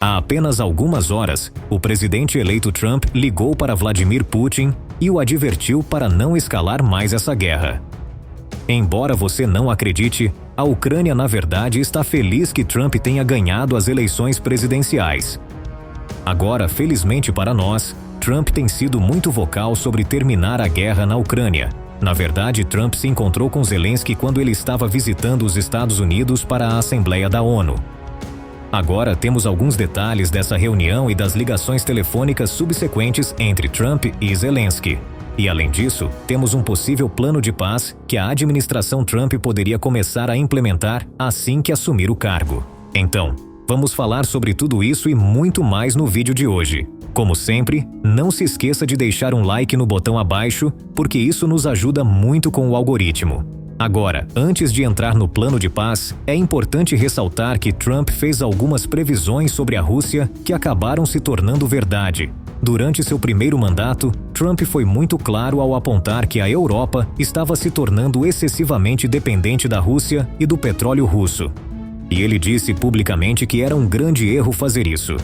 Há apenas algumas horas, o presidente eleito Trump ligou para Vladimir Putin e o advertiu para não escalar mais essa guerra. Embora você não acredite, a Ucrânia na verdade está feliz que Trump tenha ganhado as eleições presidenciais. Agora, felizmente para nós, Trump tem sido muito vocal sobre terminar a guerra na Ucrânia. Na verdade, Trump se encontrou com Zelensky quando ele estava visitando os Estados Unidos para a Assembleia da ONU. Agora temos alguns detalhes dessa reunião e das ligações telefônicas subsequentes entre Trump e Zelensky. E além disso, temos um possível plano de paz que a administração Trump poderia começar a implementar assim que assumir o cargo. Então, vamos falar sobre tudo isso e muito mais no vídeo de hoje. Como sempre, não se esqueça de deixar um like no botão abaixo, porque isso nos ajuda muito com o algoritmo. Agora, antes de entrar no plano de paz, é importante ressaltar que Trump fez algumas previsões sobre a Rússia que acabaram se tornando verdade. Durante seu primeiro mandato, Trump foi muito claro ao apontar que a Europa estava se tornando excessivamente dependente da Rússia e do petróleo russo. E ele disse publicamente que era um grande erro fazer isso.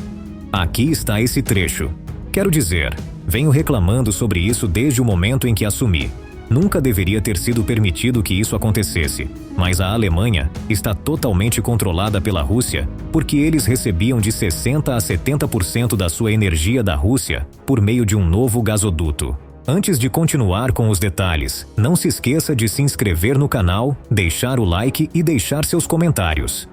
Aqui está esse trecho. Quero dizer, venho reclamando sobre isso desde o momento em que assumi. Nunca deveria ter sido permitido que isso acontecesse, mas a Alemanha está totalmente controlada pela Rússia porque eles recebiam de 60% a 70% da sua energia da Rússia por meio de um novo gasoduto. Antes de continuar com os detalhes, não se esqueça de se inscrever no canal, deixar o like e deixar seus comentários.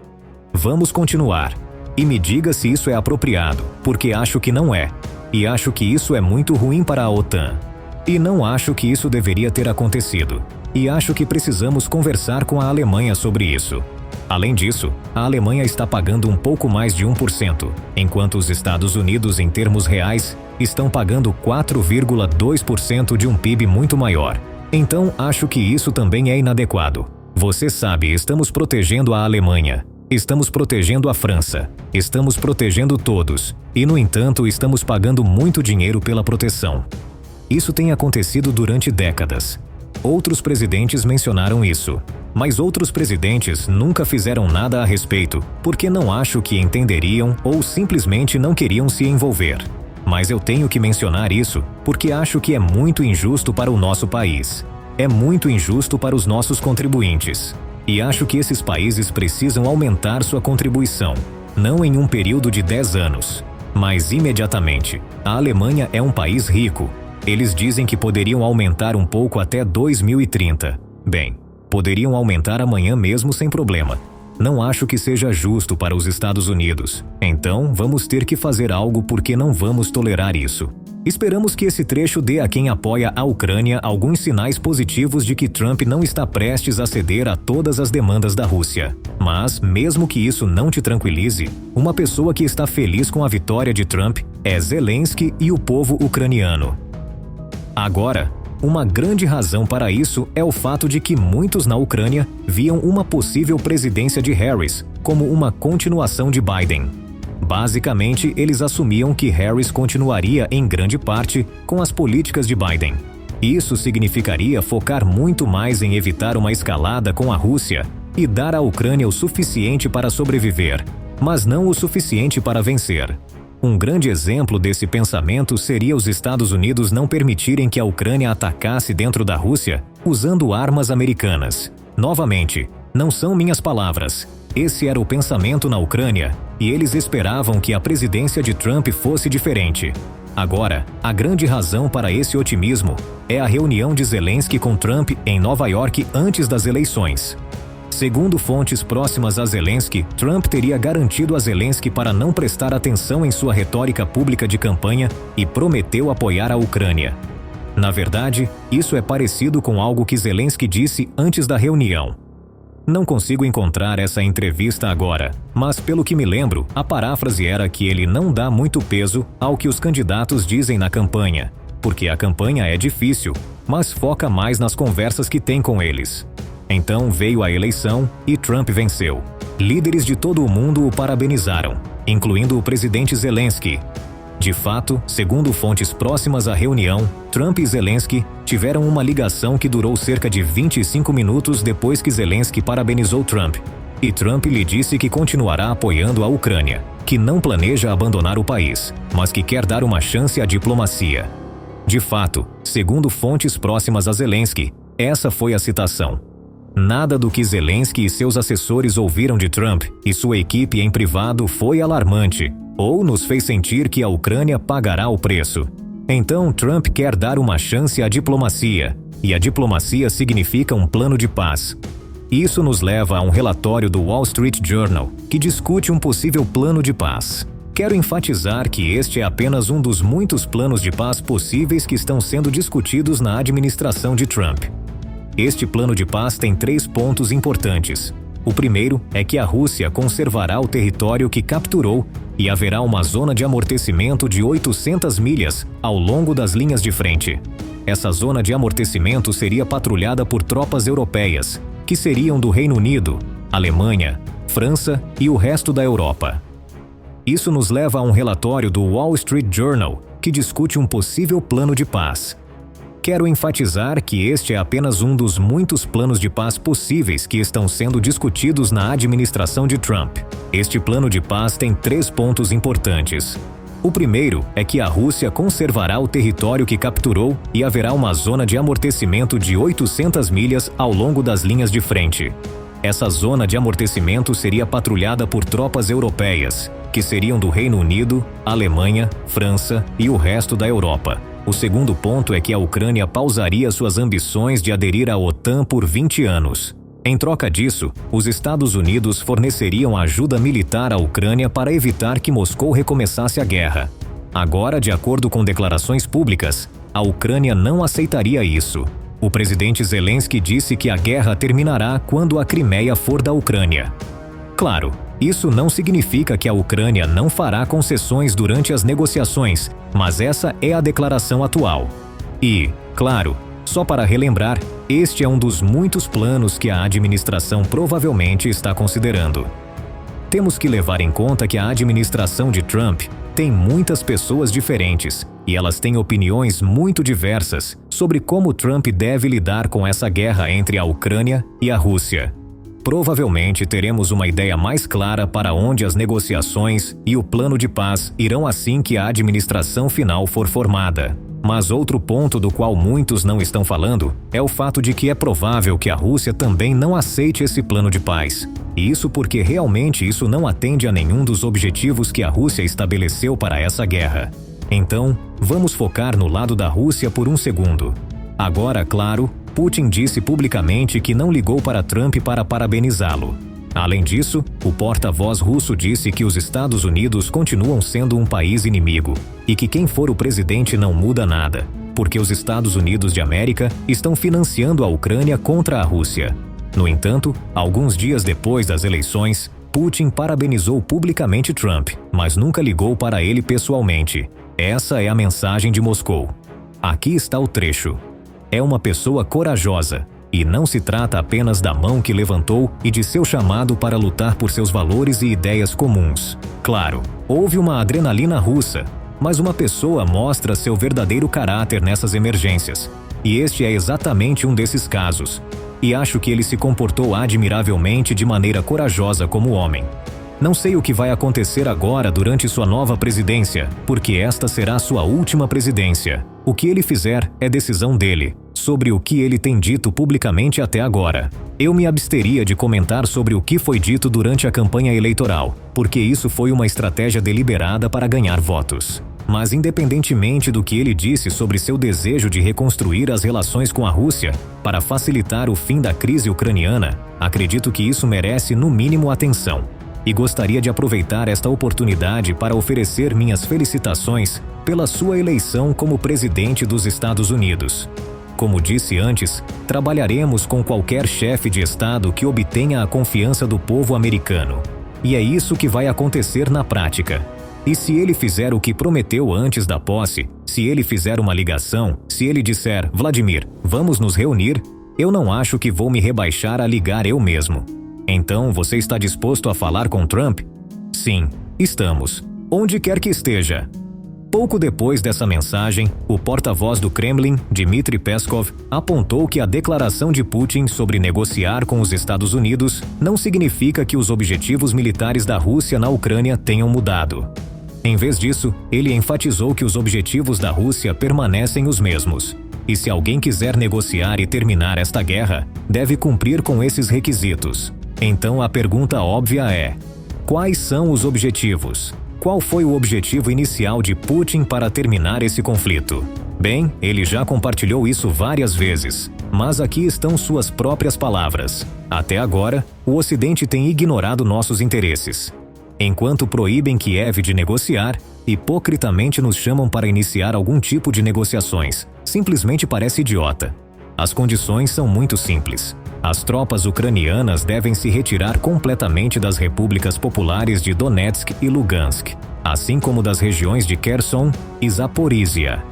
Vamos continuar. E me diga se isso é apropriado, porque acho que não é. E acho que isso é muito ruim para a OTAN. E não acho que isso deveria ter acontecido. E acho que precisamos conversar com a Alemanha sobre isso. Além disso, a Alemanha está pagando um pouco mais de 1%, enquanto os Estados Unidos, em termos reais, estão pagando 4,2% de um PIB muito maior. Então, acho que isso também é inadequado. Você sabe, estamos protegendo a Alemanha. Estamos protegendo a França. Estamos protegendo todos. E, no entanto, estamos pagando muito dinheiro pela proteção. Isso tem acontecido durante décadas. Outros presidentes mencionaram isso, mas outros presidentes nunca fizeram nada a respeito, porque não acho que entenderiam ou simplesmente não queriam se envolver. Mas eu tenho que mencionar isso, porque acho que é muito injusto para o nosso país. É muito injusto para os nossos contribuintes. E acho que esses países precisam aumentar sua contribuição, não em um período de 10 anos, mas imediatamente. A Alemanha é um país rico. Eles dizem que poderiam aumentar um pouco até 2030. Bem, poderiam aumentar amanhã mesmo sem problema. Não acho que seja justo para os Estados Unidos. Então, vamos ter que fazer algo porque não vamos tolerar isso. Esperamos que esse trecho dê a quem apoia a Ucrânia alguns sinais positivos de que Trump não está prestes a ceder a todas as demandas da Rússia. Mas, mesmo que isso não te tranquilize, uma pessoa que está feliz com a vitória de Trump é Zelensky e o povo ucraniano. Agora, uma grande razão para isso é o fato de que muitos na Ucrânia viam uma possível presidência de Harris como uma continuação de Biden. Basicamente, eles assumiam que Harris continuaria em grande parte com as políticas de Biden. Isso significaria focar muito mais em evitar uma escalada com a Rússia e dar à Ucrânia o suficiente para sobreviver, mas não o suficiente para vencer. Um grande exemplo desse pensamento seria os Estados Unidos não permitirem que a Ucrânia atacasse dentro da Rússia usando armas americanas. Novamente, não são minhas palavras. Esse era o pensamento na Ucrânia, e eles esperavam que a presidência de Trump fosse diferente. Agora, a grande razão para esse otimismo é a reunião de Zelensky com Trump em Nova York antes das eleições. Segundo fontes próximas a Zelensky, Trump teria garantido a Zelensky para não prestar atenção em sua retórica pública de campanha e prometeu apoiar a Ucrânia. Na verdade, isso é parecido com algo que Zelensky disse antes da reunião. Não consigo encontrar essa entrevista agora, mas pelo que me lembro, a paráfrase era que ele não dá muito peso ao que os candidatos dizem na campanha, porque a campanha é difícil, mas foca mais nas conversas que tem com eles. Então veio a eleição e Trump venceu. Líderes de todo o mundo o parabenizaram, incluindo o presidente Zelensky. De fato, segundo fontes próximas à reunião, Trump e Zelensky tiveram uma ligação que durou cerca de 25 minutos depois que Zelensky parabenizou Trump. e Trump lhe disse que continuará apoiando a Ucrânia, que não planeja abandonar o país, mas que quer dar uma chance à diplomacia. De fato, segundo fontes próximas a Zelensky, essa foi a citação. Nada do que Zelensky e seus assessores ouviram de Trump e sua equipe em privado foi alarmante, ou nos fez sentir que a Ucrânia pagará o preço. Então Trump quer dar uma chance à diplomacia, e a diplomacia significa um plano de paz. Isso nos leva a um relatório do Wall Street Journal, que discute um possível plano de paz. Quero enfatizar que este é apenas um dos muitos planos de paz possíveis que estão sendo discutidos na administração de Trump. Este plano de paz tem 3 pontos importantes. O primeiro é que a Rússia conservará o território que capturou e haverá uma zona de amortecimento de 800 milhas ao longo das linhas de frente. Essa zona de amortecimento seria patrulhada por tropas europeias, que seriam do Reino Unido, Alemanha, França e o resto da Europa. Isso nos leva a um relatório do Wall Street Journal, que discute um possível plano de paz. Quero enfatizar que este é apenas um dos muitos planos de paz possíveis que estão sendo discutidos na administração de Trump. Este plano de paz tem 3 pontos importantes. O primeiro é que a Rússia conservará o território que capturou e haverá uma zona de amortecimento de 800 milhas ao longo das linhas de frente. Essa zona de amortecimento seria patrulhada por tropas europeias, que seriam do Reino Unido, Alemanha, França e o resto da Europa. O segundo ponto é que a Ucrânia pausaria suas ambições de aderir à OTAN por 20 anos. Em troca disso, os Estados Unidos forneceriam ajuda militar à Ucrânia para evitar que Moscou recomeçasse a guerra. Agora, de acordo com declarações públicas, a Ucrânia não aceitaria isso. O presidente Zelensky disse que a guerra terminará quando a Crimeia for da Ucrânia. Claro, isso não significa que a Ucrânia não fará concessões durante as negociações, mas essa é a declaração atual. E, claro, só para relembrar, este é um dos muitos planos que a administração provavelmente está considerando. Temos que levar em conta que a administração de Trump tem muitas pessoas diferentes e elas têm opiniões muito diversas sobre como Trump deve lidar com essa guerra entre a Ucrânia e a Rússia. Provavelmente teremos uma ideia mais clara para onde as negociações e o plano de paz irão assim que a administração final for formada. Mas outro ponto do qual muitos não estão falando é o fato de que é provável que a Rússia também não aceite esse plano de paz. E isso porque realmente isso não atende a nenhum dos objetivos que a Rússia estabeleceu para essa guerra. Então, vamos focar no lado da Rússia por um segundo. Agora, claro, Putin disse publicamente que não ligou para Trump para parabenizá-lo. Além disso, o porta-voz russo disse que os Estados Unidos continuam sendo um país inimigo e que quem for o presidente não muda nada, porque os Estados Unidos de América estão financiando a Ucrânia contra a Rússia. No entanto, alguns dias depois das eleições, Putin parabenizou publicamente Trump, mas nunca ligou para ele pessoalmente. Essa é a mensagem de Moscou. Aqui está o trecho. É uma pessoa corajosa, e não se trata apenas da mão que levantou e de seu chamado para lutar por seus valores e ideias comuns. Claro, houve uma adrenalina russa, mas uma pessoa mostra seu verdadeiro caráter nessas emergências. E este é exatamente um desses casos. E acho que ele se comportou admiravelmente de maneira corajosa como homem. Não sei o que vai acontecer agora durante sua nova presidência, porque esta será sua última presidência. O que ele fizer é decisão dele, sobre o que ele tem dito publicamente até agora. Eu me absteria de comentar sobre o que foi dito durante a campanha eleitoral, porque isso foi uma estratégia deliberada para ganhar votos. Mas independentemente do que ele disse sobre seu desejo de reconstruir as relações com a Rússia para facilitar o fim da crise ucraniana, acredito que isso merece no mínimo atenção. E gostaria de aproveitar esta oportunidade para oferecer minhas felicitações pela sua eleição como presidente dos Estados Unidos. Como disse antes, trabalharemos com qualquer chefe de Estado que obtenha a confiança do povo americano. E é isso que vai acontecer na prática. E se ele fizer o que prometeu antes da posse, se ele fizer uma ligação, se ele disser, Vladimir, vamos nos reunir, eu não acho que vou me rebaixar a ligar eu mesmo. Então, você está disposto a falar com Trump? Sim, estamos. Onde quer que esteja. Pouco depois dessa mensagem, o porta-voz do Kremlin, Dmitry Peskov, apontou que a declaração de Putin sobre negociar com os Estados Unidos não significa que os objetivos militares da Rússia na Ucrânia tenham mudado. Em vez disso, ele enfatizou que os objetivos da Rússia permanecem os mesmos. E se alguém quiser negociar e terminar esta guerra, deve cumprir com esses requisitos. Então a pergunta óbvia é: quais são os objetivos? Qual foi o objetivo inicial de Putin para terminar esse conflito? Bem, ele já compartilhou isso várias vezes, mas aqui estão suas próprias palavras. Até agora, o Ocidente tem ignorado nossos interesses. Enquanto proíbem Kiev de negociar, hipocritamente nos chamam para iniciar algum tipo de negociações. Simplesmente parece idiota. As condições são muito simples. As tropas ucranianas devem se retirar completamente das repúblicas populares de Donetsk e Lugansk, assim como das regiões de Kherson e Zaporizhia.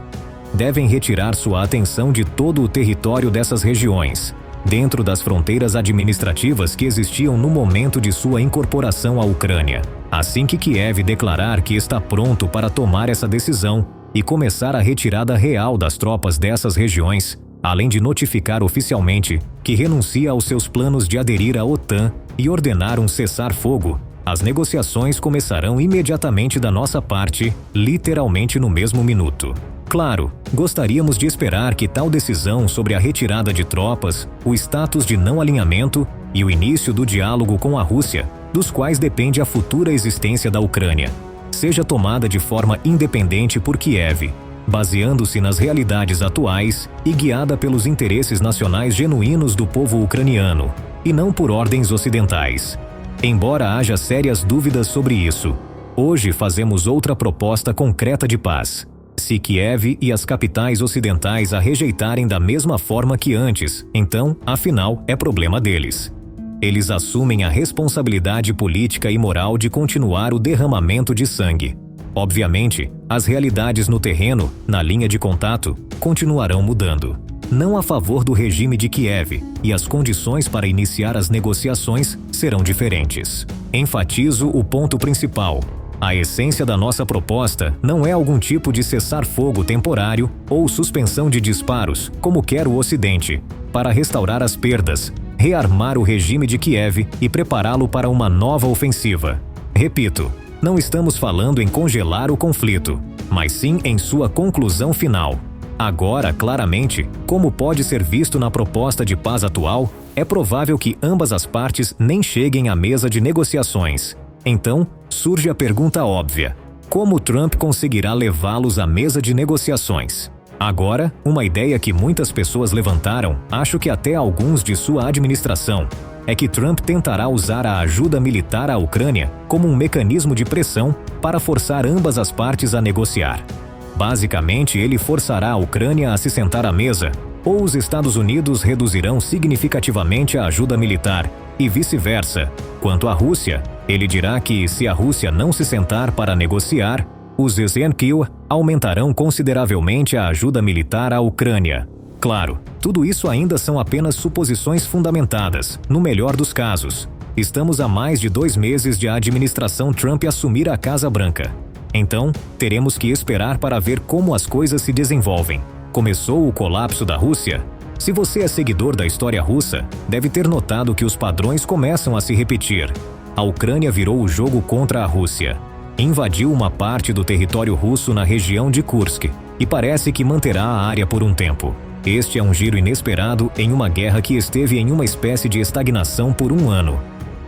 Devem retirar sua atenção de todo o território dessas regiões, dentro das fronteiras administrativas que existiam no momento de sua incorporação à Ucrânia. Assim que Kiev declarar que está pronto para tomar essa decisão e começar a retirada real das tropas dessas regiões, além de notificar oficialmente que renuncia aos seus planos de aderir à OTAN e ordenar um cessar-fogo, as negociações começarão imediatamente da nossa parte, literalmente no mesmo minuto. Claro, gostaríamos de esperar que tal decisão sobre a retirada de tropas, o status de não alinhamento e o início do diálogo com a Rússia, dos quais depende a futura existência da Ucrânia, seja tomada de forma independente por Kiev, baseando-se nas realidades atuais e guiada pelos interesses nacionais genuínos do povo ucraniano, e não por ordens ocidentais. Embora haja sérias dúvidas sobre isso, hoje fazemos outra proposta concreta de paz. Se Kiev e as capitais ocidentais a rejeitarem da mesma forma que antes, então, afinal, é problema deles. Eles assumem a responsabilidade política e moral de continuar o derramamento de sangue. Obviamente, as realidades no terreno, na linha de contato, continuarão mudando. Não a favor do regime de Kiev, e as condições para iniciar as negociações serão diferentes. Enfatizo o ponto principal. A essência da nossa proposta não é algum tipo de cessar-fogo temporário ou suspensão de disparos, como quer o Ocidente, para restaurar as perdas, rearmar o regime de Kiev e prepará-lo para uma nova ofensiva. Repito, não estamos falando em congelar o conflito, mas sim em sua conclusão final. Agora, claramente, como pode ser visto na proposta de paz atual, é provável que ambas as partes nem cheguem à mesa de negociações. Então, surge a pergunta óbvia: como Trump conseguirá levá-los à mesa de negociações? Agora, uma ideia que muitas pessoas levantaram, acho que até alguns de sua administração, é que Trump tentará usar a ajuda militar à Ucrânia como um mecanismo de pressão para forçar ambas as partes a negociar. Basicamente, ele forçará a Ucrânia a se sentar à mesa, ou os Estados Unidos reduzirão significativamente a ajuda militar, e vice-versa. Quanto à Rússia, ele dirá que, se a Rússia não se sentar para negociar, os Zelensky aumentarão consideravelmente a ajuda militar à Ucrânia. Claro, tudo isso ainda são apenas suposições fundamentadas, no melhor dos casos. Estamos a mais de 2 meses de a administração Trump assumir a Casa Branca. Então, teremos que esperar para ver como as coisas se desenvolvem. Começou o colapso da Rússia? Se você é seguidor da história russa, deve ter notado que os padrões começam a se repetir. A Ucrânia virou o jogo contra a Rússia. Invadiu uma parte do território russo na região de Kursk e parece que manterá a área por um tempo. Este é um giro inesperado em uma guerra que esteve em uma espécie de estagnação por 1 ano.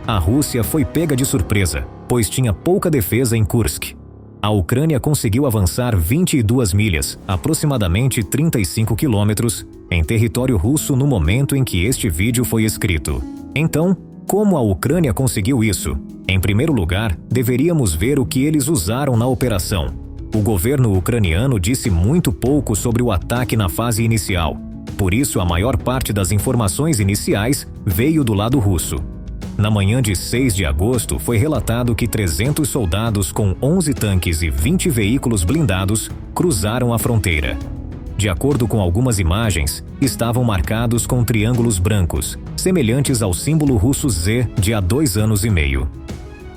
A Rússia foi pega de surpresa, pois tinha pouca defesa em Kursk. A Ucrânia conseguiu avançar 22 milhas, aproximadamente 35 quilômetros, em território russo no momento em que este vídeo foi escrito. Então, como a Ucrânia conseguiu isso? Em primeiro lugar, deveríamos ver o que eles usaram na operação. O governo ucraniano disse muito pouco sobre o ataque na fase inicial. Por isso, a maior parte das informações iniciais veio do lado russo. Na manhã de 6 de agosto, foi relatado que 300 soldados com 11 tanques e 20 veículos blindados cruzaram a fronteira. De acordo com algumas imagens, estavam marcados com triângulos brancos, semelhantes ao símbolo russo Z de há 2 anos e meio.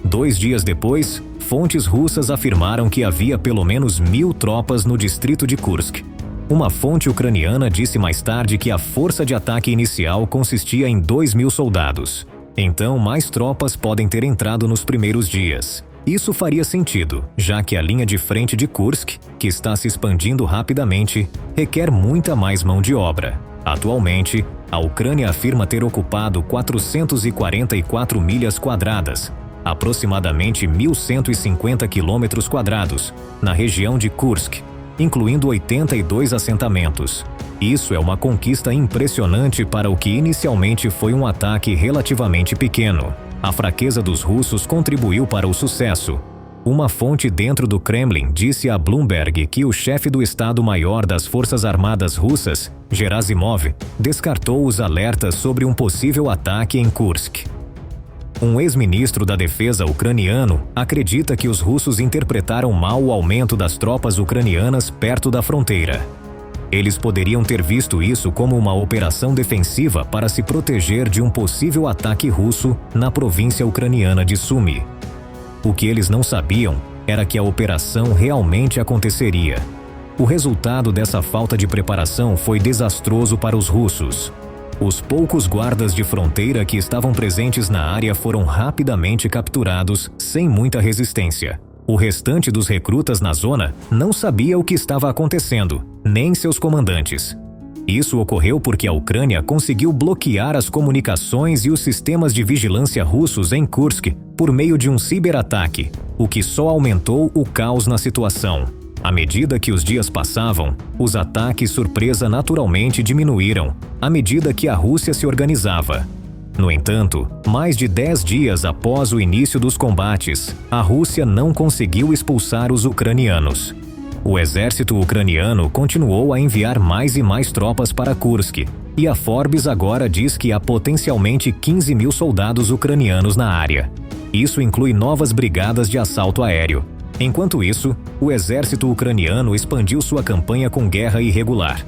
2 dias depois, fontes russas afirmaram que havia pelo menos 1.000 tropas no distrito de Kursk. Uma fonte ucraniana disse mais tarde que a força de ataque inicial consistia em 2.000 soldados. Então, mais tropas podem ter entrado nos primeiros dias. Isso faria sentido, já que a linha de frente de Kursk, que está se expandindo rapidamente, requer muita mais mão de obra. Atualmente, a Ucrânia afirma ter ocupado 444 milhas quadradas, aproximadamente 1.150 quilômetros quadrados, na região de Kursk, incluindo 82 assentamentos. Isso é uma conquista impressionante para o que inicialmente foi um ataque relativamente pequeno. A fraqueza dos russos contribuiu para o sucesso. Uma fonte dentro do Kremlin disse a Bloomberg que o chefe do Estado-Maior das Forças Armadas Russas, Gerasimov, descartou os alertas sobre um possível ataque em Kursk. Um ex-ministro da Defesa ucraniano acredita que os russos interpretaram mal o aumento das tropas ucranianas perto da fronteira. Eles poderiam ter visto isso como uma operação defensiva para se proteger de um possível ataque russo na província ucraniana de Sumy. O que eles não sabiam era que a operação realmente aconteceria. O resultado dessa falta de preparação foi desastroso para os russos. Os poucos guardas de fronteira que estavam presentes na área foram rapidamente capturados sem muita resistência. O restante dos recrutas na zona não sabia o que estava acontecendo, nem seus comandantes. Isso ocorreu porque a Ucrânia conseguiu bloquear as comunicações e os sistemas de vigilância russos em Kursk por meio de um ciberataque, o que só aumentou o caos na situação. À medida que os dias passavam, os ataques surpresa naturalmente diminuíram, à medida que a Rússia se organizava. No entanto, mais de 10 dias após o início dos combates, a Rússia não conseguiu expulsar os ucranianos. O exército ucraniano continuou a enviar mais e mais tropas para Kursk, e a Forbes agora diz que há potencialmente 15.000 soldados ucranianos na área. Isso inclui novas brigadas de assalto aéreo. Enquanto isso, o exército ucraniano expandiu sua campanha com guerra irregular.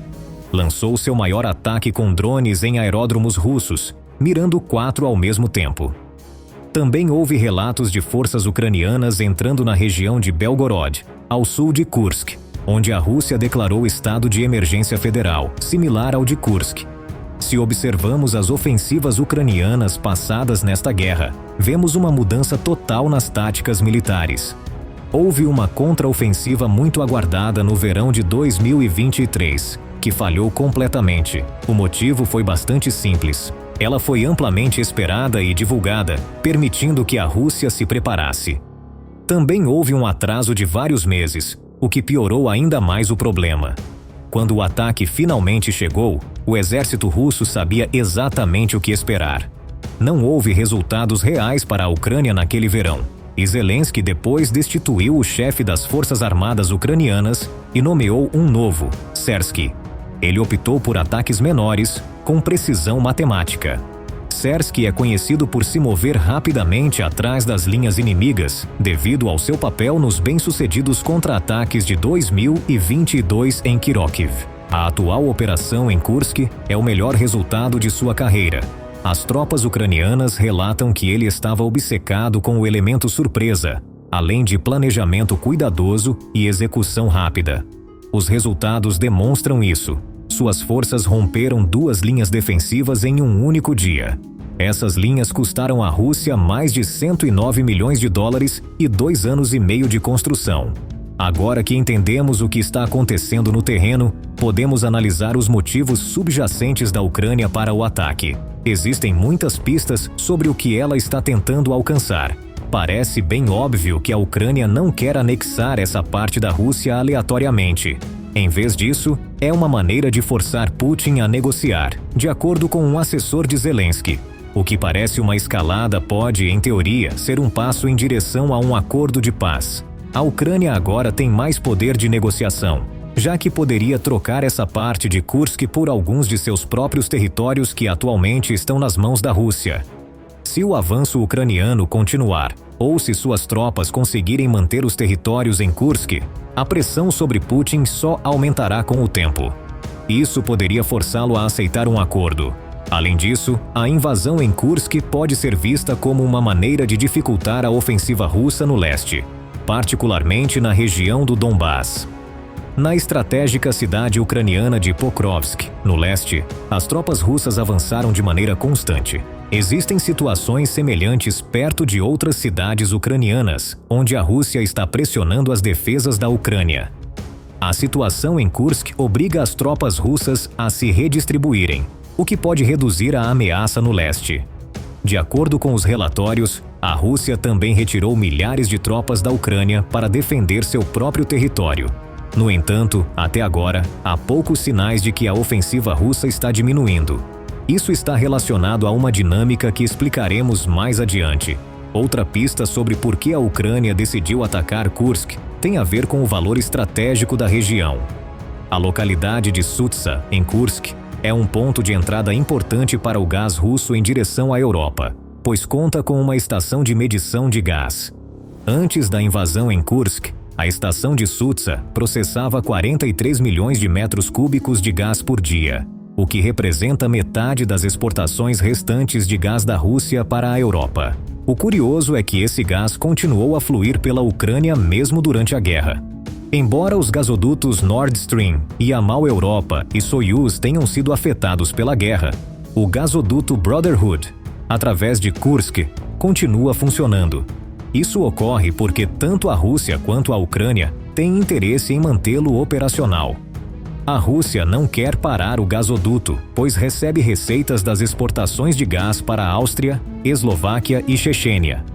Lançou seu maior ataque com drones em aeródromos russos, mirando 4 ao mesmo tempo. Também houve relatos de forças ucranianas entrando na região de Belgorod, ao sul de Kursk, onde a Rússia declarou estado de emergência federal, similar ao de Kursk. Se observamos as ofensivas ucranianas passadas nesta guerra, vemos uma mudança total nas táticas militares. Houve uma contraofensiva muito aguardada no verão de 2023, que falhou completamente. O motivo foi bastante simples. Ela foi amplamente esperada e divulgada, permitindo que a Rússia se preparasse. Também houve um atraso de vários meses, o que piorou ainda mais o problema. Quando o ataque finalmente chegou, o exército russo sabia exatamente o que esperar. Não houve resultados reais para a Ucrânia naquele verão, e Zelensky depois destituiu o chefe das Forças Armadas ucranianas e nomeou um novo, Sersky. Ele optou por ataques menores, com precisão matemática. Sersky é conhecido por se mover rapidamente atrás das linhas inimigas, devido ao seu papel nos bem-sucedidos contra-ataques de 2022 em Kharkiv. A atual operação em Kursk é o melhor resultado de sua carreira. As tropas ucranianas relatam que ele estava obcecado com o elemento surpresa, além de planejamento cuidadoso e execução rápida. Os resultados demonstram isso. Suas forças romperam 2 linhas defensivas em um único dia. Essas linhas custaram à Rússia mais de 109 milhões de dólares e 2 anos e meio de construção. Agora que entendemos o que está acontecendo no terreno, podemos analisar os motivos subjacentes da Ucrânia para o ataque. Existem muitas pistas sobre o que ela está tentando alcançar. Parece bem óbvio que a Ucrânia não quer anexar essa parte da Rússia aleatoriamente. Em vez disso, é uma maneira de forçar Putin a negociar, de acordo com um assessor de Zelensky. O que parece uma escalada pode, em teoria, ser um passo em direção a um acordo de paz. A Ucrânia agora tem mais poder de negociação, já que poderia trocar essa parte de Kursk por alguns de seus próprios territórios que atualmente estão nas mãos da Rússia. Se o avanço ucraniano continuar, ou se suas tropas conseguirem manter os territórios em Kursk, a pressão sobre Putin só aumentará com o tempo. Isso poderia forçá-lo a aceitar um acordo. Além disso, a invasão em Kursk pode ser vista como uma maneira de dificultar a ofensiva russa no leste, particularmente na região do Donbás. Na estratégica cidade ucraniana de Pokrovsk, no leste, as tropas russas avançaram de maneira constante. Existem situações semelhantes perto de outras cidades ucranianas, onde a Rússia está pressionando as defesas da Ucrânia. A situação em Kursk obriga as tropas russas a se redistribuírem, o que pode reduzir a ameaça no leste. De acordo com os relatórios, a Rússia também retirou milhares de tropas da Ucrânia para defender seu próprio território. No entanto, até agora, há poucos sinais de que a ofensiva russa está diminuindo. Isso está relacionado a uma dinâmica que explicaremos mais adiante. Outra pista sobre por que a Ucrânia decidiu atacar Kursk tem a ver com o valor estratégico da região. A localidade de Sutsa, em Kursk, é um ponto de entrada importante para o gás russo em direção à Europa, pois conta com uma estação de medição de gás. Antes da invasão em Kursk, a estação de Sutsa processava 43 milhões de metros cúbicos de gás por dia, o que representa metade das exportações restantes de gás da Rússia para a Europa. O curioso é que esse gás continuou a fluir pela Ucrânia mesmo durante a guerra. Embora os gasodutos Nord Stream, Yamal Europa e Soyuz tenham sido afetados pela guerra, o gasoduto Brotherhood, através de Kursk, continua funcionando. Isso ocorre porque tanto a Rússia quanto a Ucrânia têm interesse em mantê-lo operacional. A Rússia não quer parar o gasoduto, pois recebe receitas das exportações de gás para a Áustria, Eslováquia e Chechênia.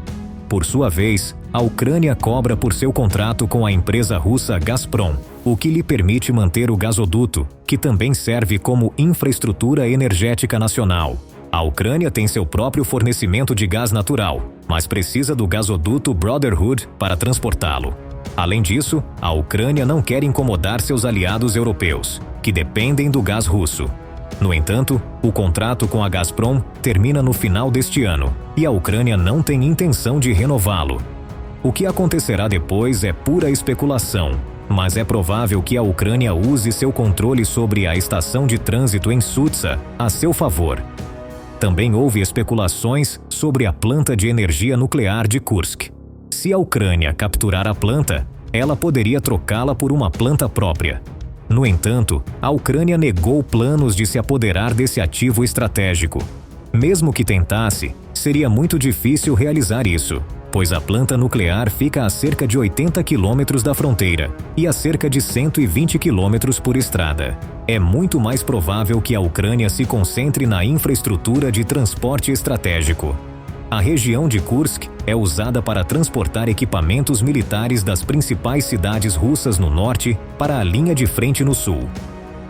Por sua vez, a Ucrânia cobra por seu contrato com a empresa russa Gazprom, o que lhe permite manter o gasoduto, que também serve como infraestrutura energética nacional. A Ucrânia tem seu próprio fornecimento de gás natural, mas precisa do gasoduto Brotherhood para transportá-lo. Além disso, a Ucrânia não quer incomodar seus aliados europeus, que dependem do gás russo. No entanto, o contrato com a Gazprom termina no final deste ano, e a Ucrânia não tem intenção de renová-lo. O que acontecerá depois é pura especulação, mas é provável que a Ucrânia use seu controle sobre a estação de trânsito em Sutsa a seu favor. Também houve especulações sobre a planta de energia nuclear de Kursk. Se a Ucrânia capturar a planta, ela poderia trocá-la por uma planta própria. No entanto, a Ucrânia negou planos de se apoderar desse ativo estratégico. Mesmo que tentasse, seria muito difícil realizar isso, pois a planta nuclear fica a cerca de 80 quilômetros da fronteira e a cerca de 120 quilômetros por estrada. É muito mais provável que a Ucrânia se concentre na infraestrutura de transporte estratégico. A região de Kursk é usada para transportar equipamentos militares das principais cidades russas no norte para a linha de frente no sul.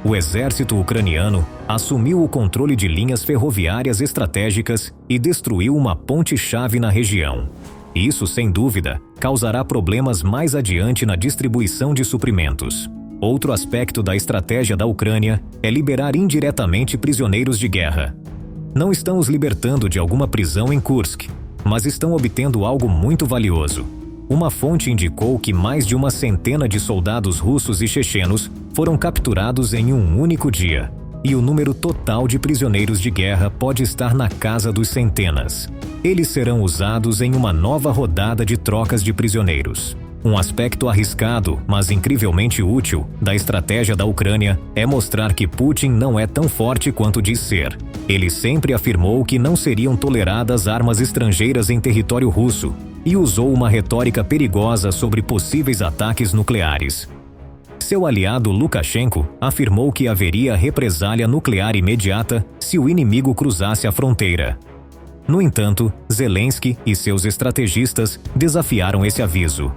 O exército ucraniano assumiu o controle de linhas ferroviárias estratégicas e destruiu uma ponte-chave na região. Isso, sem dúvida, causará problemas mais adiante na distribuição de suprimentos. Outro aspecto da estratégia da Ucrânia é liberar indiretamente prisioneiros de guerra. Não estão os libertando de alguma prisão em Kursk, mas estão obtendo algo muito valioso. Uma fonte indicou que mais de uma centena de soldados russos e chechenos foram capturados em um único dia, e o número total de prisioneiros de guerra pode estar na casa dos centenas. Eles serão usados em uma nova rodada de trocas de prisioneiros. Um aspecto arriscado, mas incrivelmente útil, da estratégia da Ucrânia é mostrar que Putin não é tão forte quanto diz ser. Ele sempre afirmou que não seriam toleradas armas estrangeiras em território russo e usou uma retórica perigosa sobre possíveis ataques nucleares. Seu aliado Lukashenko afirmou que haveria represália nuclear imediata se o inimigo cruzasse a fronteira. No entanto, Zelensky e seus estrategistas desafiaram esse aviso.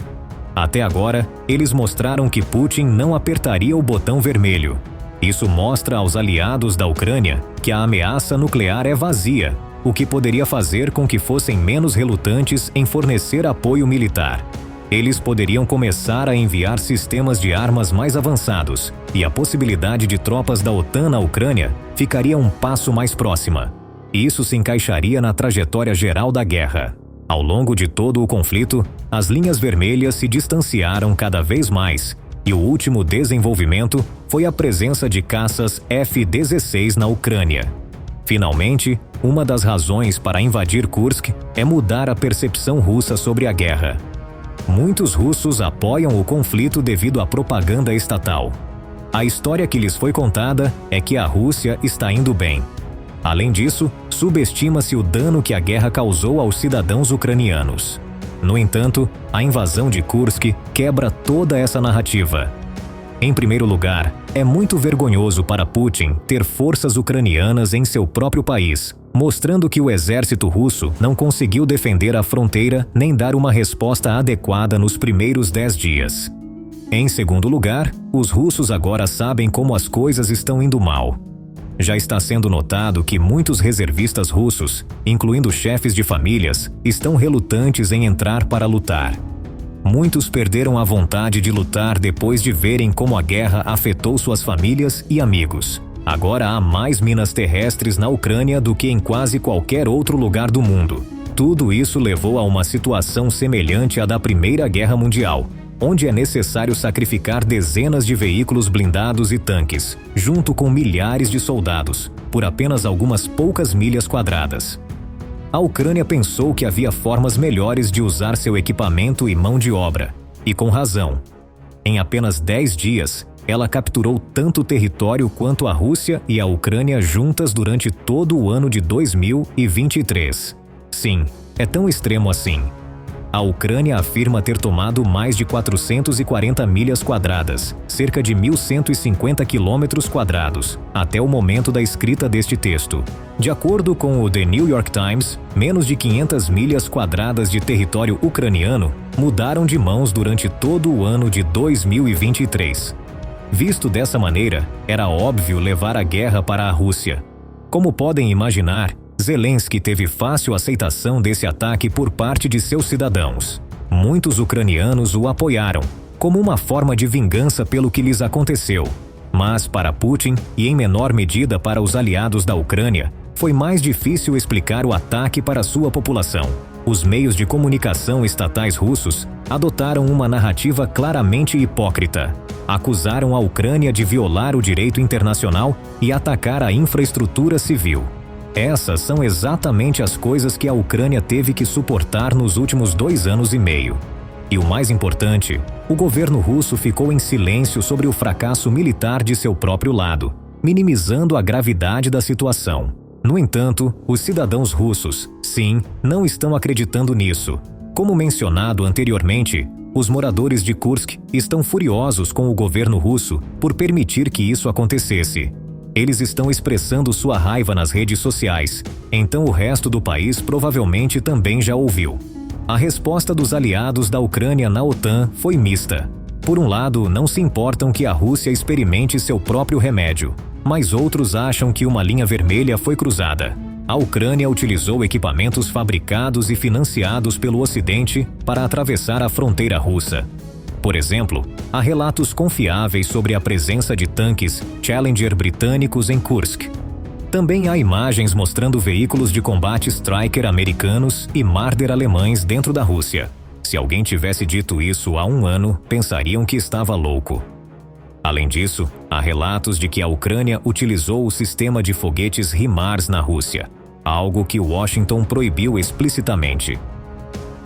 Até agora, eles mostraram que Putin não apertaria o botão vermelho. Isso mostra aos aliados da Ucrânia que a ameaça nuclear é vazia, o que poderia fazer com que fossem menos relutantes em fornecer apoio militar. Eles poderiam começar a enviar sistemas de armas mais avançados, e a possibilidade de tropas da OTAN na Ucrânia ficaria um passo mais próxima. Isso se encaixaria na trajetória geral da guerra. Ao longo de todo o conflito, as linhas vermelhas se distanciaram cada vez mais, e o último desenvolvimento foi a presença de caças F-16 na Ucrânia. Finalmente, uma das razões para invadir Kursk é mudar a percepção russa sobre a guerra. Muitos russos apoiam o conflito devido à propaganda estatal. A história que lhes foi contada é que a Rússia está indo bem. Além disso, subestima-se o dano que a guerra causou aos cidadãos ucranianos. No entanto, a invasão de Kursk quebra toda essa narrativa. Em primeiro lugar, é muito vergonhoso para Putin ter forças ucranianas em seu próprio país, mostrando que o exército russo não conseguiu defender a fronteira nem dar uma resposta adequada nos primeiros 10 dias. Em segundo lugar, os russos agora sabem como as coisas estão indo mal. Já está sendo notado que muitos reservistas russos, incluindo chefes de famílias, estão relutantes em entrar para lutar. Muitos perderam a vontade de lutar depois de verem como a guerra afetou suas famílias e amigos. Agora há mais minas terrestres na Ucrânia do que em quase qualquer outro lugar do mundo. Tudo isso levou a uma situação semelhante à da Primeira Guerra Mundial, onde é necessário sacrificar dezenas de veículos blindados e tanques, junto com milhares de soldados, por apenas algumas poucas milhas quadradas. A Ucrânia pensou que havia formas melhores de usar seu equipamento e mão de obra, e com razão. Em apenas 10 dias, ela capturou tanto território quanto a Rússia e a Ucrânia juntas durante todo o ano de 2023. Sim, é tão extremo assim. A Ucrânia afirma ter tomado mais de 440 milhas quadradas, cerca de 1.150 quilômetros quadrados, até o momento da escrita deste texto. De acordo com o The New York Times, menos de 500 milhas quadradas de território ucraniano mudaram de mãos durante todo o ano de 2023. Visto dessa maneira, era óbvio levar a guerra para a Rússia. Como podem imaginar, Zelensky teve fácil aceitação desse ataque por parte de seus cidadãos. Muitos ucranianos o apoiaram, como uma forma de vingança pelo que lhes aconteceu. Mas para Putin, e em menor medida para os aliados da Ucrânia, foi mais difícil explicar o ataque para sua população. Os meios de comunicação estatais russos adotaram uma narrativa claramente hipócrita. Acusaram a Ucrânia de violar o direito internacional e atacar a infraestrutura civil. Essas são exatamente as coisas que a Ucrânia teve que suportar nos últimos 2 anos e meio. E o mais importante, o governo russo ficou em silêncio sobre o fracasso militar de seu próprio lado, minimizando a gravidade da situação. No entanto, os cidadãos russos, sim, não estão acreditando nisso. Como mencionado anteriormente, os moradores de Kursk estão furiosos com o governo russo por permitir que isso acontecesse. Eles estão expressando sua raiva nas redes sociais, então o resto do país provavelmente também já ouviu. A resposta dos aliados da Ucrânia na OTAN foi mista. Por um lado, não se importam que a Rússia experimente seu próprio remédio, mas outros acham que uma linha vermelha foi cruzada. A Ucrânia utilizou equipamentos fabricados e financiados pelo Ocidente para atravessar a fronteira russa. Por exemplo, há relatos confiáveis sobre a presença de tanques Challenger britânicos em Kursk. Também há imagens mostrando veículos de combate Stryker americanos e Marder alemães dentro da Rússia. Se alguém tivesse dito isso há 1 ano, pensariam que estava louco. Além disso, há relatos de que a Ucrânia utilizou o sistema de foguetes HIMARS na Rússia, algo que Washington proibiu explicitamente.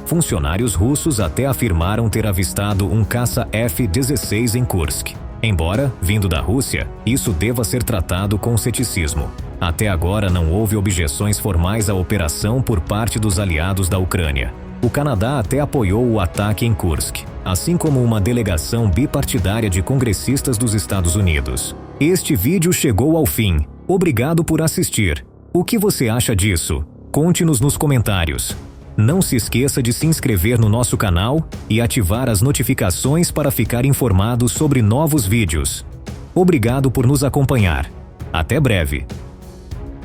Funcionários russos até afirmaram ter avistado um caça F-16 em Kursk. Embora, vindo da Rússia, isso deva ser tratado com ceticismo. Até agora não houve objeções formais à operação por parte dos aliados da Ucrânia. O Canadá até apoiou o ataque em Kursk, assim como uma delegação bipartidária de congressistas dos Estados Unidos. Este vídeo chegou ao fim. Obrigado por assistir. O que você acha disso? Conte-nos nos comentários. Não se esqueça de se inscrever no nosso canal e ativar as notificações para ficar informado sobre novos vídeos. Obrigado por nos acompanhar. Até breve!